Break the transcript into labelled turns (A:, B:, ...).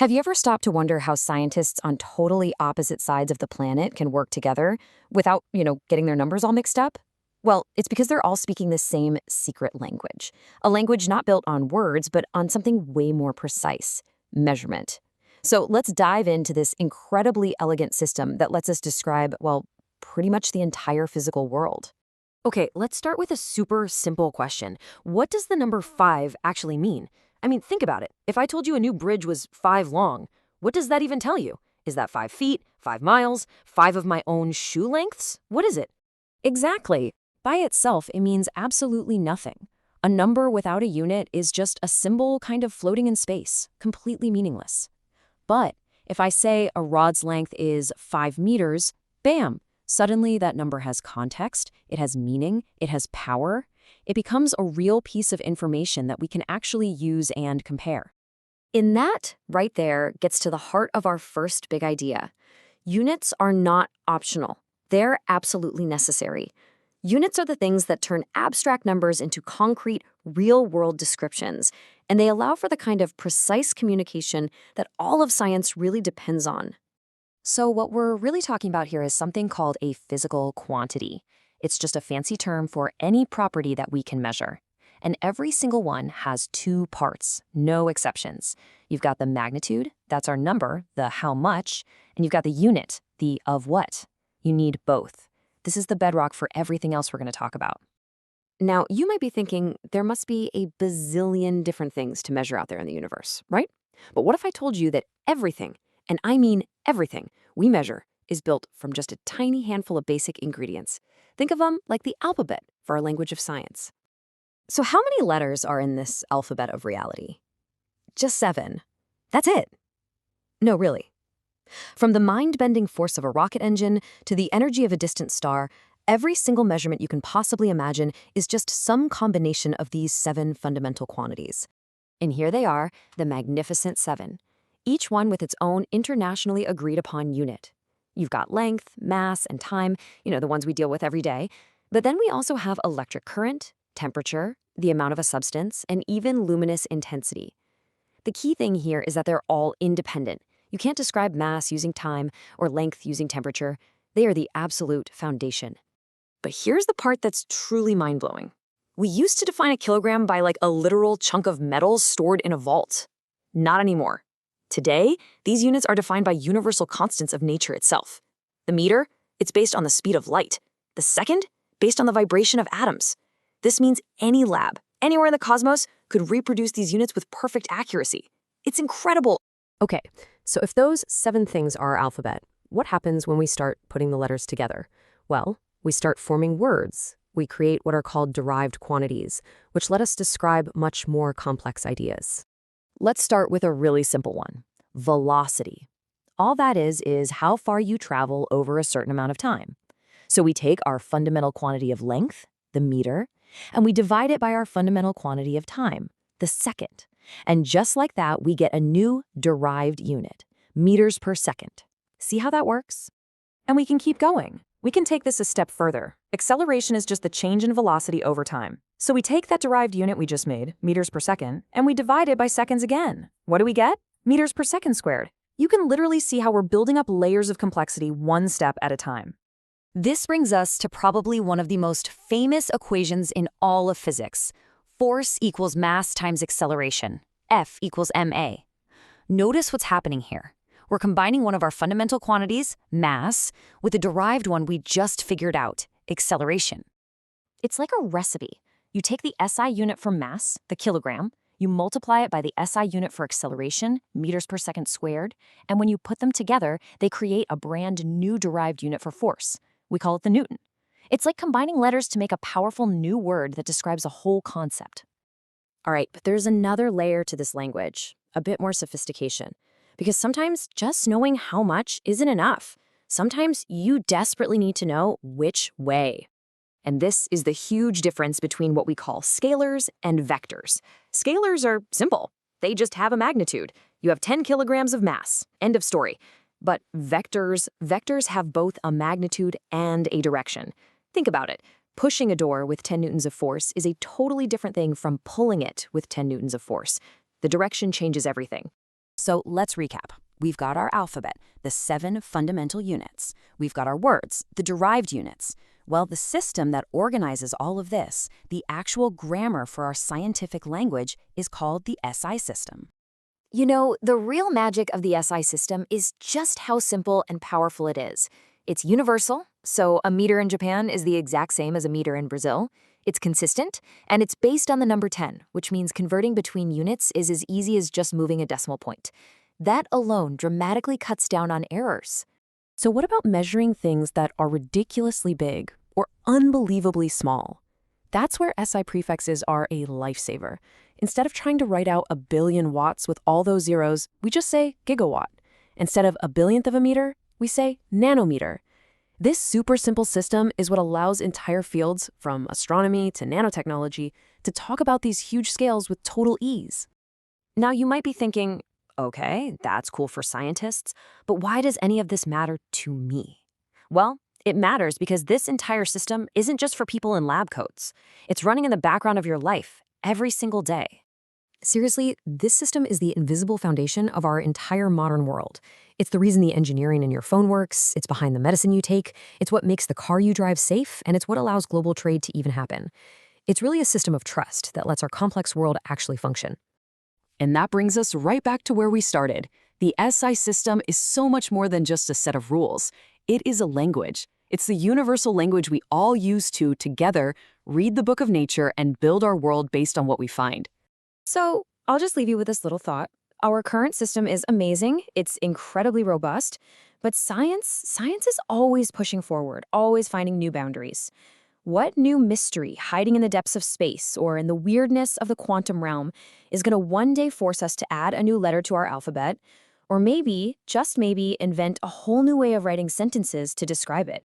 A: Have you ever stopped to wonder how scientists on totally opposite sides of the planet can work together without, getting their numbers all mixed up? Well, it's because they're all speaking the same secret language, a language not built on words, but on something way more precise: measurement. So let's dive into this incredibly elegant system that lets us describe, well, pretty much the entire physical world.
B: Okay, let's start with a super simple question. What does the number 5 actually mean? I mean, think about it. If I told you a new bridge was 5 long, what does that even tell you? Is that 5 feet, 5 miles, 5 of my own shoe lengths? What is it?
A: Exactly. By itself, it means absolutely nothing. A number without a unit is just a symbol kind of floating in space, completely meaningless. But if I say a rod's length is 5 meters, bam, suddenly that number has context, it has meaning, it has power. It becomes a real piece of information that we can actually use and compare. In that, right there, gets to the heart of our first big idea. Units are not optional. They're absolutely necessary. Units are the things that turn abstract numbers into concrete, real-world descriptions, and they allow for the kind of precise communication that all of science really depends on.
B: So what we're really talking about here is something called a physical quantity. It's just a fancy term for any property that we can measure. And every single one has two parts, no exceptions. You've got the magnitude, that's our number, the how much, and you've got the unit, the of what. You need both. This is the bedrock for everything else we're going to talk about.
A: Now, you might be thinking there must be a bazillion different things to measure out there in the universe, right? But what if I told you that everything, and I mean everything, we measure is built from just a tiny handful of basic ingredients? Think of them like the alphabet for our language of science. So how many letters are in this alphabet of reality? Just 7. That's it. No, really. From the mind-bending force of a rocket engine to the energy of a distant star, every single measurement you can possibly imagine is just some combination of these 7 fundamental quantities. And here they are, the magnificent 7, each one with its own internationally agreed-upon unit. You've got length, mass, and time, the ones we deal with every day. But then we also have electric current, temperature, the amount of a substance, and even luminous intensity. The key thing here is that they're all independent. You can't describe mass using time or length using temperature. They are the absolute foundation. But here's the part that's truly mind-blowing. We used to define a kilogram by like a literal chunk of metal stored in a vault. Not anymore. Today, these units are defined by universal constants of nature itself. The meter, it's based on the speed of light. The second, based on the vibration of atoms. This means any lab, anywhere in the cosmos, could reproduce these units with perfect accuracy. It's incredible.
B: Okay, so if those 7 things are our alphabet, what happens when we start putting the letters together? Well, we start forming words. We create what are called derived quantities, which let us describe much more complex ideas. Let's start with a really simple one: velocity. All that is how far you travel over a certain amount of time. So we take our fundamental quantity of length, the meter, and we divide it by our fundamental quantity of time, the second. And just like that, we get a new derived unit, meters per second. See how that works? And we can keep going. We can take this a step further. Acceleration is just the change in velocity over time. So we take that derived unit we just made, meters per second, and we divide it by seconds again. What do we get? Meters per second squared. You can literally see how we're building up layers of complexity one step at a time.
A: This brings us to probably one of the most famous equations in all of physics. Force equals mass times acceleration. F equals ma. Notice what's happening here. We're combining one of our fundamental quantities, mass, with a derived one we just figured out, acceleration. It's like a recipe. You take the SI unit for mass, the kilogram, you multiply it by the SI unit for acceleration, meters per second squared, and when you put them together, they create a brand new derived unit for force. We call it the Newton. It's like combining letters to make a powerful new word that describes a whole concept. All right, but there's another layer to this language, a bit more sophistication. Because sometimes just knowing how much isn't enough. Sometimes you desperately need to know which way. And this is the huge difference between what we call scalars and vectors. Scalars are simple. They just have a magnitude. You have 10 kilograms of mass. End of story. But vectors have both a magnitude and a direction. Think about it. Pushing a door with 10 newtons of force is a totally different thing from pulling it with 10 newtons of force. The direction changes everything.
C: So let's recap. We've got our alphabet, the 7 fundamental units. We've got our words, the derived units. Well, the system that organizes all of this, the actual grammar for our scientific language, is called the SI system.
A: You know, the real magic of the SI system is just how simple and powerful it is. It's universal, so a meter in Japan is the exact same as a meter in Brazil. It's consistent, and it's based on the number 10, which means converting between units is as easy as just moving a decimal point. That alone dramatically cuts down on errors.
B: So what about measuring things that are ridiculously big or unbelievably small? That's where SI prefixes are a lifesaver. Instead of trying to write out a billion watts with all those zeros, we just say gigawatt. Instead of a billionth of a meter, we say nanometer. This super simple system is what allows entire fields, from astronomy to nanotechnology, to talk about these huge scales with total ease.
A: Now, you might be thinking, okay, that's cool for scientists, but why does any of this matter to me? Well, it matters because this entire system isn't just for people in lab coats. It's running in the background of your life every single day.
B: Seriously, this system is the invisible foundation of our entire modern world. It's the reason the engineering in your phone works, it's behind the medicine you take, it's what makes the car you drive safe, and it's what allows global trade to even happen. It's really a system of trust that lets our complex world actually function.
C: And that brings us right back to where we started. The SI system is so much more than just a set of rules. It is a language. It's the universal language we all use to, together, read the book of nature and build our world based on what we find.
A: So I'll just leave you with this little thought. Our current system is amazing. It's incredibly robust. But science is always pushing forward, always finding new boundaries. What new mystery hiding in the depths of space or in the weirdness of the quantum realm is going to one day force us to add a new letter to our alphabet, or maybe, just maybe, invent a whole new way of writing sentences to describe it?